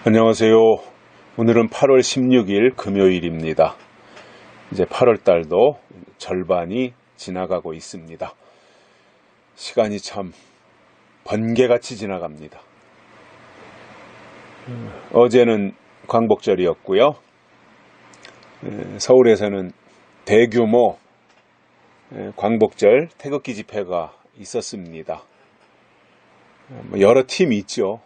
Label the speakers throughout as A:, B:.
A: 안녕하세요. 오늘은 8월 16일 금요일입니다. 이제 8월 달도 절반이 지나가고 있습니다. 시간이 참 번개같이 지나갑니다. 어제는 광복절이었고요. 서울에서는 대규모 광복절 태극기 집회가 있었습니다. 여러 팀이 있죠.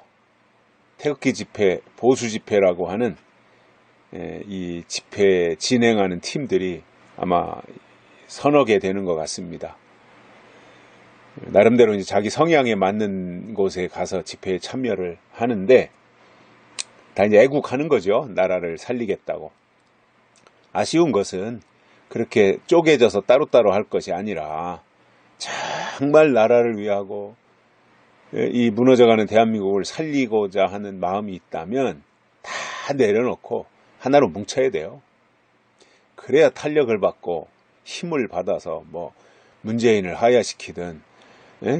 A: 태극기 집회, 보수 집회라고 하는 이 집회 진행하는 팀들이 아마 서너 개 되는 것 같습니다. 나름대로 이제 자기 성향에 맞는 곳에 가서 집회에 참여를 하는데 다 이제 애국하는 거죠. 나라를 살리겠다고. 아쉬운 것은 그렇게 쪼개져서 따로따로 할 것이 아니라 정말 나라를 위하고 이 무너져가는 대한민국을 살리고자 하는 마음이 있다면 다 내려놓고 하나로 뭉쳐야 돼요. 그래야 탄력을 받고 힘을 받아서 뭐 문재인을 하야시키든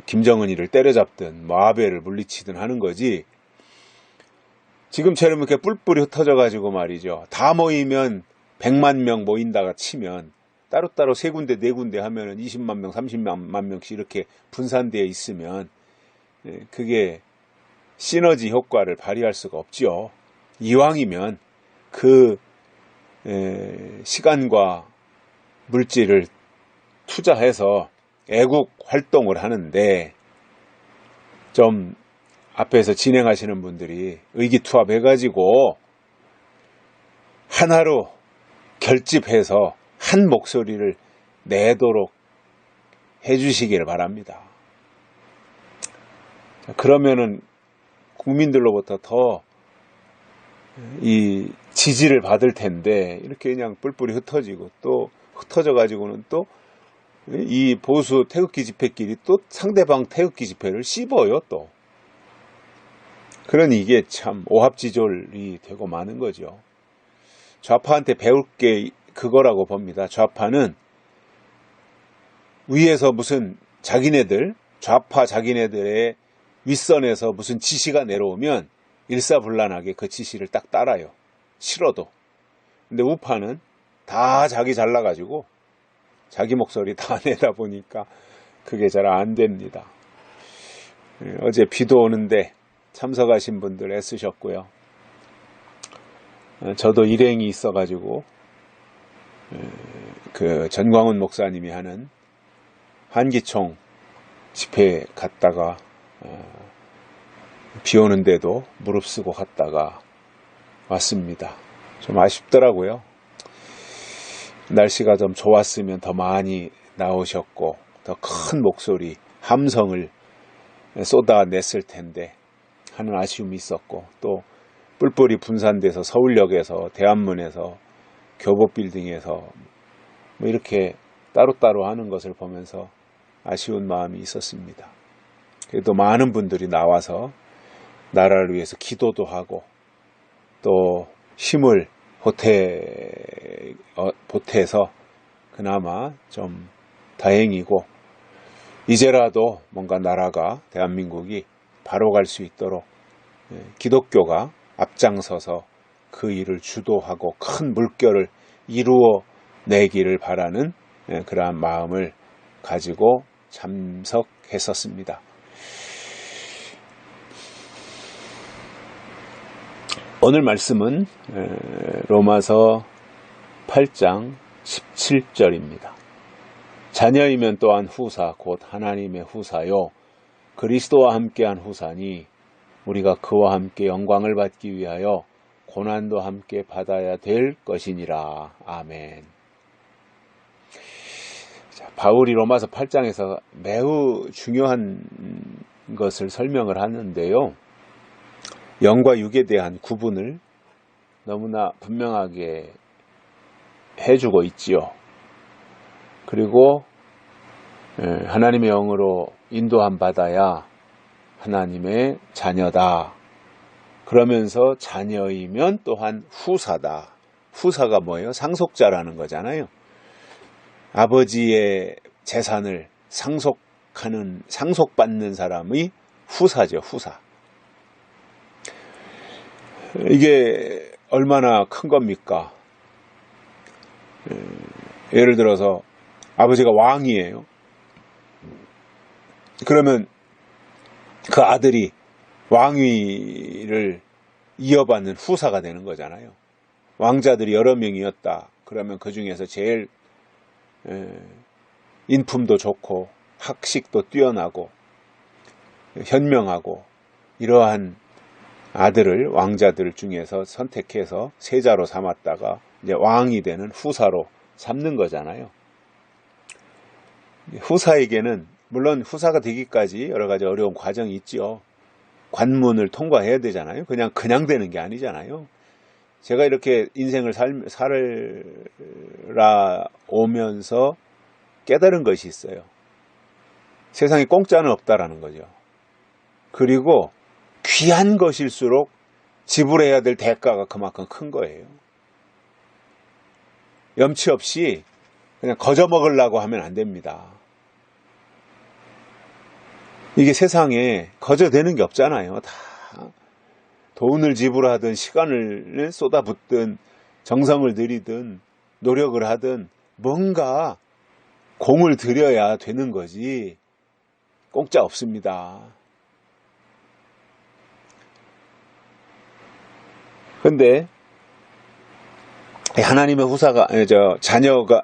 A: 김정은이를 때려잡든 아베를 물리치든 하는 거지. 지금처럼 이렇게 뿔뿔이 흩어져 가지고 말이죠. 다 모이면 100만 명 모인다가 치면 따로따로 세 군데 네 군데 하면은 20만 명 30만 명씩 이렇게 분산되어 있으면 그게 시너지 효과를 발휘할 수가 없죠. 이왕이면 그 시간과 물질을 투자해서 애국 활동을 하는데 좀 앞에서 진행하시는 분들이 의기투합해가지고 하나로 결집해서 한 목소리를 내도록 해주시기를 바랍니다. 그러면은 국민들로부터 더 이 지지를 받을 텐데 이렇게 그냥 뿔뿔이 흩어지고 또 흩어져 가지고는 또 이 보수 태극기 집회끼리 또 상대방 태극기 집회를 씹어요 또. 그러니 이게 참 오합지졸이 되고 마는 거죠. 좌파한테 배울 게 그거라고 봅니다. 좌파는 위에서 무슨 좌파 자기네들의 윗선에서 무슨 지시가 내려오면 일사불란하게 그 지시를 딱 따라요. 싫어도. 근데 우파는 다 자기 잘나가지고 자기 목소리 다 내다 보니까 그게 잘 안 됩니다. 어제 비도 오는데 참석하신 분들 애쓰셨고요. 저도 일행이 있어가지고 그 전광훈 목사님이 하는 한기총 집회에 갔다가 비 오는데도 무릅쓰고 갔다가 왔습니다. 좀 아쉽더라고요. 날씨가 좀 좋았으면 더 많이 나오셨고 더 큰 목소리, 함성을 쏟아냈을 텐데 하는 아쉬움이 있었고 또 뿔뿔이 분산돼서 서울역에서 대한문에서 교보빌딩에서 뭐 이렇게 따로따로 하는 것을 보면서 아쉬운 마음이 있었습니다. 그래도 많은 분들이 나와서 나라를 위해서 기도도 하고 또 힘을 보태서 그나마 좀 다행이고 이제라도 뭔가 나라가 대한민국이 바로 갈 수 있도록 기독교가 앞장서서 그 일을 주도하고 큰 물결을 이루어내기를 바라는 그러한 마음을 가지고 참석했었습니다. 오늘 말씀은 로마서 8장 17절입니다. 자녀이면 또한 후사 곧 하나님의 후사요 그리스도와 함께한 후사니 우리가 그와 함께 영광을 받기 위하여 고난도 함께 받아야 될 것이니라. 아멘. 자, 바울이 로마서 8장에서 매우 중요한 것을 설명을 하는데요. 영과 육에 대한 구분을 너무나 분명하게 해주고 있지요. 그리고 하나님의 영으로 인도함 받아야 하나님의 자녀다. 그러면서 자녀이면 또한 후사다. 후사가 뭐예요? 상속자라는 거잖아요. 아버지의 재산을 상속받는 사람이 후사죠. 후사. 이게 얼마나 큰 겁니까? 예를 들어서 아버지가 왕이에요. 그러면 그 아들이 왕위를 이어받는 후사가 되는 거잖아요. 왕자들이 여러 명이었다. 그러면 그 중에서 제일 인품도 좋고 학식도 뛰어나고 현명하고 이러한 아들을 왕자들 중에서 선택해서 세자로 삼았다가 이제 왕이 되는 후사로 삼는 거잖아요. 후사에게는 물론 후사가 되기까지 여러 가지 어려운 과정이 있죠. 관문을 통과해야 되잖아요. 그냥 되는 게 아니잖아요. 제가 이렇게 인생을 살아 오면서 깨달은 것이 있어요. 세상에 공짜는 없다라는 거죠. 그리고 귀한 것일수록 지불해야 될 대가가 그만큼 큰 거예요. 염치 없이 그냥 거저 먹으려고 하면 안 됩니다. 이게 세상에 거저 되는 게 없잖아요. 다 돈을 지불하든 시간을 쏟아붓든 정성을 들이든 노력을 하든 뭔가 공을 들여야 되는 거지 공짜 없습니다. 근데 하나님의 후사가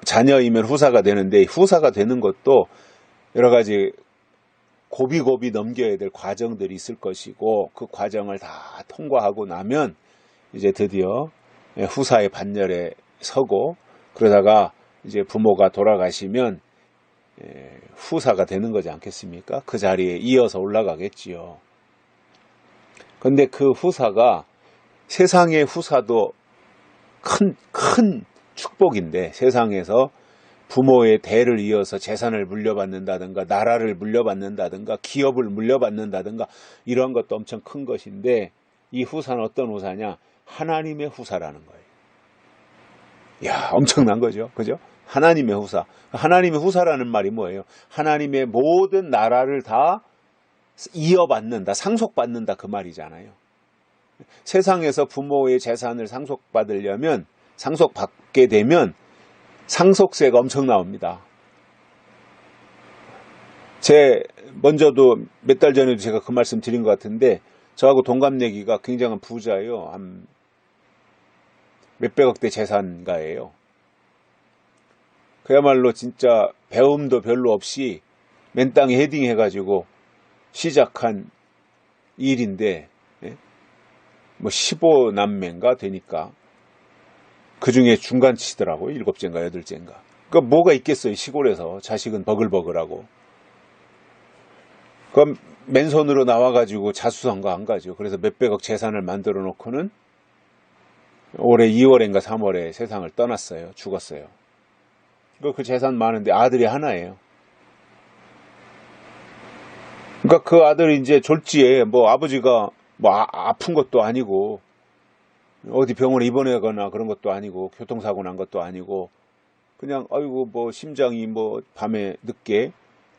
A: 자녀이면 후사가 되는데 후사가 되는 것도 여러 가지 고비고비 넘겨야 될 과정들이 있을 것이고 그 과정을 다 통과하고 나면 이제 드디어 후사의 반열에 서고 그러다가 이제 부모가 돌아가시면 후사가 되는 거지 않겠습니까? 그 자리에 이어서 올라가겠지요. 근데 그 후사가 세상의 후사도 큰 축복인데 세상에서 부모의 대를 이어서 재산을 물려받는다든가 나라를 물려받는다든가 기업을 물려받는다든가 이런 것도 엄청 큰 것인데 이 후사는 어떤 후사냐? 하나님의 후사라는 거예요. 이야, 엄청난 거죠. 그죠? 하나님의 후사. 하나님의 후사라는 말이 뭐예요? 하나님의 모든 나라를 다 이어받는다, 상속받는다 그 말이잖아요. 세상에서 부모의 재산을 상속받게 되면 상속세가 엄청 나옵니다. 먼저도 몇 달 전에도 제가 그 말씀 드린 것 같은데 저하고 동갑내기가 굉장한 부자예요. 한 몇백억대 재산가예요. 그야말로 진짜 배움도 별로 없이 맨 땅에 헤딩해가지고 시작한 일인데 뭐 15남매인가 되니까 그 중에 중간치더라고요. 7째인가 8째인가. 그러니까 뭐가 있겠어요. 시골에서 자식은 버글버글하고. 그럼 맨손으로 나와가지고 자수성가 안 가죠. 그래서 몇백억 재산을 만들어 놓고는 올해 2월인가 3월에 세상을 떠났어요. 죽었어요. 그 재산 많은데 아들이 하나예요. 그러니까 그 아들이 이제 졸지에 뭐 아버지가 뭐 아픈 것도 아니고 어디 병원에 입원하거나 그런 것도 아니고 교통사고 난 것도 아니고 그냥 아이고 뭐 심장이 뭐 밤에 늦게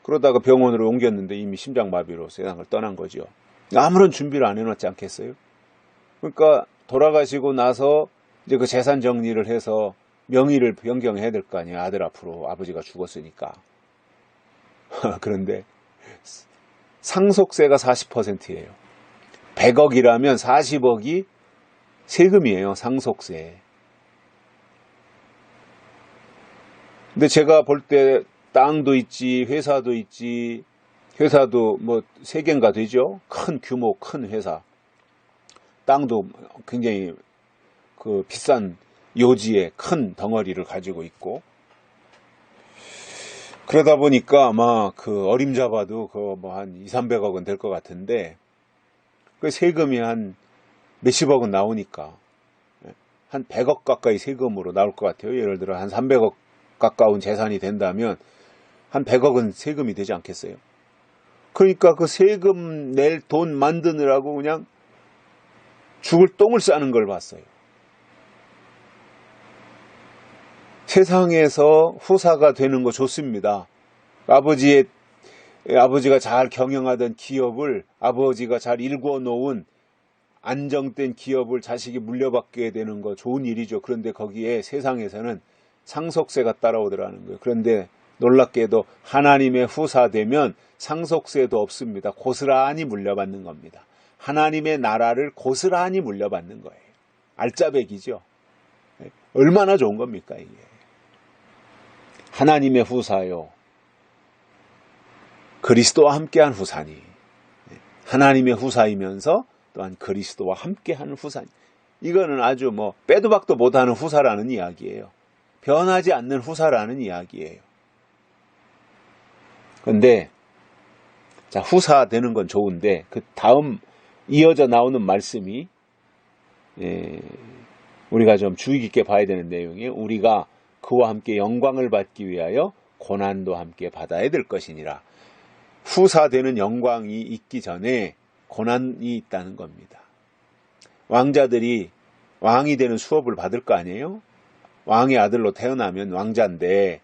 A: 그러다가 병원으로 옮겼는데 이미 심장마비로 세상을 떠난 거죠. 아무런 준비를 안 해놨지 않겠어요? 그러니까 돌아가시고 나서 이제 그 재산 정리를 해서 명의를 변경해야 될 거 아니에요. 아들 앞으로 아버지가 죽었으니까. 그런데 상속세가 40%예요. 100억이라면 40억이 세금이에요. 상속세. 근데 제가 볼 때 땅도 있지 회사도 있지 회사도 뭐 3개인가 되죠. 큰 규모 큰 회사. 땅도 굉장히 그 비싼 요지에 큰 덩어리를 가지고 있고 그러다 보니까 아마 그 어림잡아도 그 뭐 한 200~300억은 될 것 같은데 그 세금이 한 몇십억은 나오니까 한 100억 가까이 세금으로 나올 것 같아요. 예를 들어 한 300억 가까운 재산이 된다면 한 100억은 세금이 되지 않겠어요? 그러니까 그 세금 낼 돈 만드느라고 그냥 죽을 똥을 싸는 걸 봤어요. 세상에서 후사가 되는 거 좋습니다. 아버지가 잘 경영하던 기업을 아버지가 잘 일궈 놓은 안정된 기업을 자식이 물려받게 되는 거 좋은 일이죠. 그런데 거기에 세상에서는 상속세가 따라오더라는 거예요. 그런데 놀랍게도 하나님의 후사되면 상속세도 없습니다. 고스란히 물려받는 겁니다. 하나님의 나라를 고스란히 물려받는 거예요. 알짜배기죠. 얼마나 좋은 겁니까 이게. 하나님의 후사요. 그리스도와 함께한 후사니. 하나님의 후사이면서 또한 그리스도와 함께하는 후사니. 이거는 아주 빼도 박도 못하는 후사라는 이야기예요. 변하지 않는 후사라는 이야기예요. 그런데 자, 후사 되는 건 좋은데 그 다음 이어져 나오는 말씀이 우리가 좀 주의 깊게 봐야 되는 내용이에요. 우리가 그와 함께 영광을 받기 위하여 고난도 함께 받아야 될 것이니라. 후사되는 영광이 있기 전에 고난이 있다는 겁니다. 왕자들이 왕이 되는 수업을 받을 거 아니에요? 왕의 아들로 태어나면 왕자인데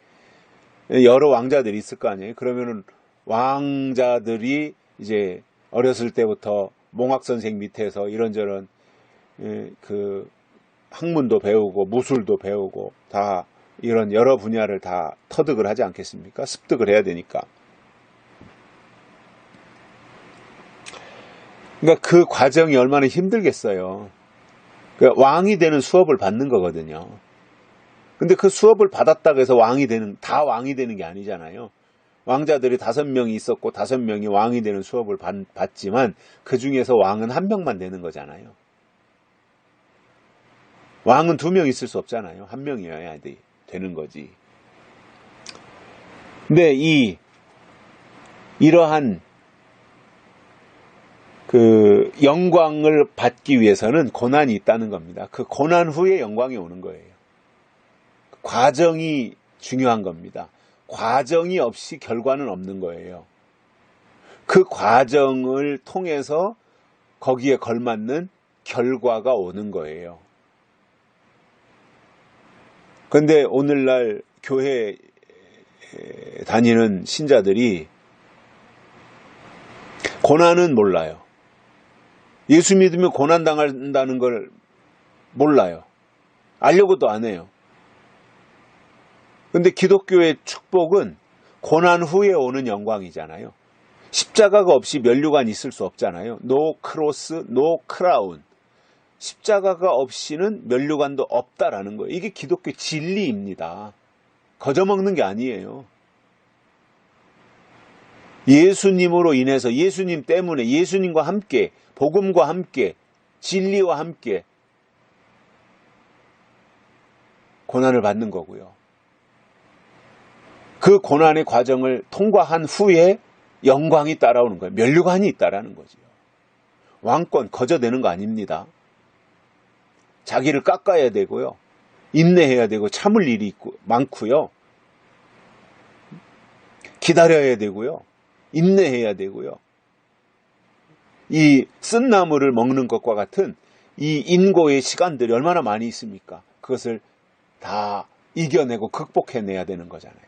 A: 여러 왕자들이 있을 거 아니에요? 그러면은 왕자들이 이제 어렸을 때부터 몽학선생 밑에서 이런저런 그 학문도 배우고 무술도 배우고 다 이런 여러 분야를 다 터득을 하지 않겠습니까? 습득을 해야 되니까. 그러니까 그 과정이 얼마나 힘들겠어요. 그러니까 왕이 되는 수업을 받는 거거든요. 근데 그 수업을 받았다고 해서 다 왕이 되는 게 아니잖아요. 왕자들이 5명이 있었고 5명이 왕이 되는 수업을 받지만 그 중에서 왕은 1명만 되는 거잖아요. 왕은 2명 있을 수 없잖아요. 1명이어야 되는 거지. 근데 이러한 그 영광을 받기 위해서는 고난이 있다는 겁니다. 그 고난 후에 영광이 오는 거예요. 과정이 중요한 겁니다. 과정이 없이 결과는 없는 거예요. 그 과정을 통해서 거기에 걸맞는 결과가 오는 거예요. 그런데 오늘날 교회 다니는 신자들이 고난은 몰라요. 예수 믿으면 고난당한다는 걸 몰라요. 알려고도 안 해요. 근데 기독교의 축복은 고난 후에 오는 영광이잖아요. 십자가가 없이 면류관 있을 수 없잖아요. 노 크로스, 노 크라운. 십자가가 없이는 면류관도 없다라는 거예요. 이게 기독교 진리입니다. 거저먹는 게 아니에요. 예수님으로 인해서, 예수님 때문에, 예수님과 함께, 복음과 함께, 진리와 함께 고난을 받는 거고요. 그 고난의 과정을 통과한 후에 영광이 따라오는 거예요. 면류관이 있다라는 거죠. 왕권 거저되는 거 아닙니다. 자기를 깎아야 되고요. 인내해야 되고 참을 일이 많고요. 기다려야 되고요. 인내해야 되고요. 이 쓴 나무를 먹는 것과 같은 이 인고의 시간들이 얼마나 많이 있습니까? 그것을 다 이겨내고 극복해내야 되는 거잖아요.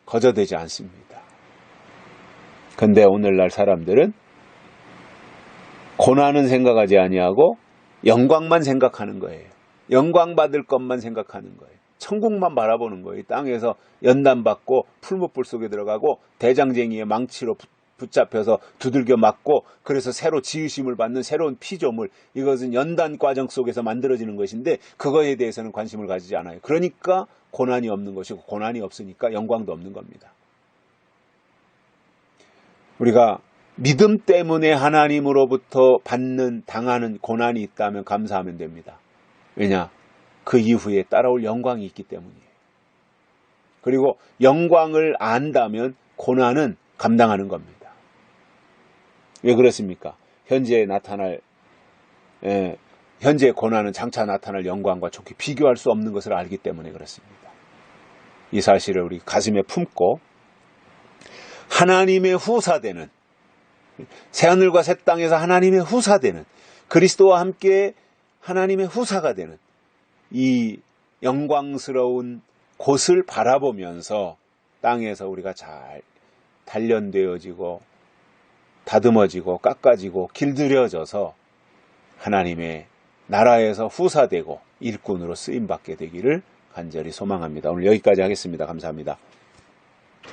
A: 거저되지 않습니다. 근데 오늘날 사람들은 고난은 생각하지 아니하고 영광만 생각하는 거예요. 영광 받을 것만 생각하는 거예요. 천국만 바라보는 거예요. 땅에서 연단받고 풀무불 속에 들어가고 대장쟁이의 망치로 붙잡혀서 두들겨 맞고 그래서 새로 지으심을 받는 새로운 피조물, 이것은 연단 과정 속에서 만들어지는 것인데 그거에 대해서는 관심을 가지지 않아요. 그러니까 고난이 없는 것이고 고난이 없으니까 영광도 없는 겁니다. 우리가 믿음 때문에 하나님으로부터 당하는 고난이 있다면 감사하면 됩니다. 왜냐? 그 이후에 따라올 영광이 있기 때문이에요. 그리고 영광을 안다면 고난은 감당하는 겁니다. 왜 그렇습니까? 현재 고난은 장차 나타날 영광과 좋게 비교할 수 없는 것을 알기 때문에 그렇습니다. 이 사실을 우리 가슴에 품고 하나님의 후사되는, 새하늘과 새 땅에서 하나님의 후사되는, 그리스도와 함께 하나님의 후사가 되는 이 영광스러운 곳을 바라보면서 땅에서 우리가 잘 단련되어지고 다듬어지고 깎아지고 길들여져서 하나님의 나라에서 후사되고 일꾼으로 쓰임받게 되기를 간절히 소망합니다. 오늘 여기까지 하겠습니다. 감사합니다.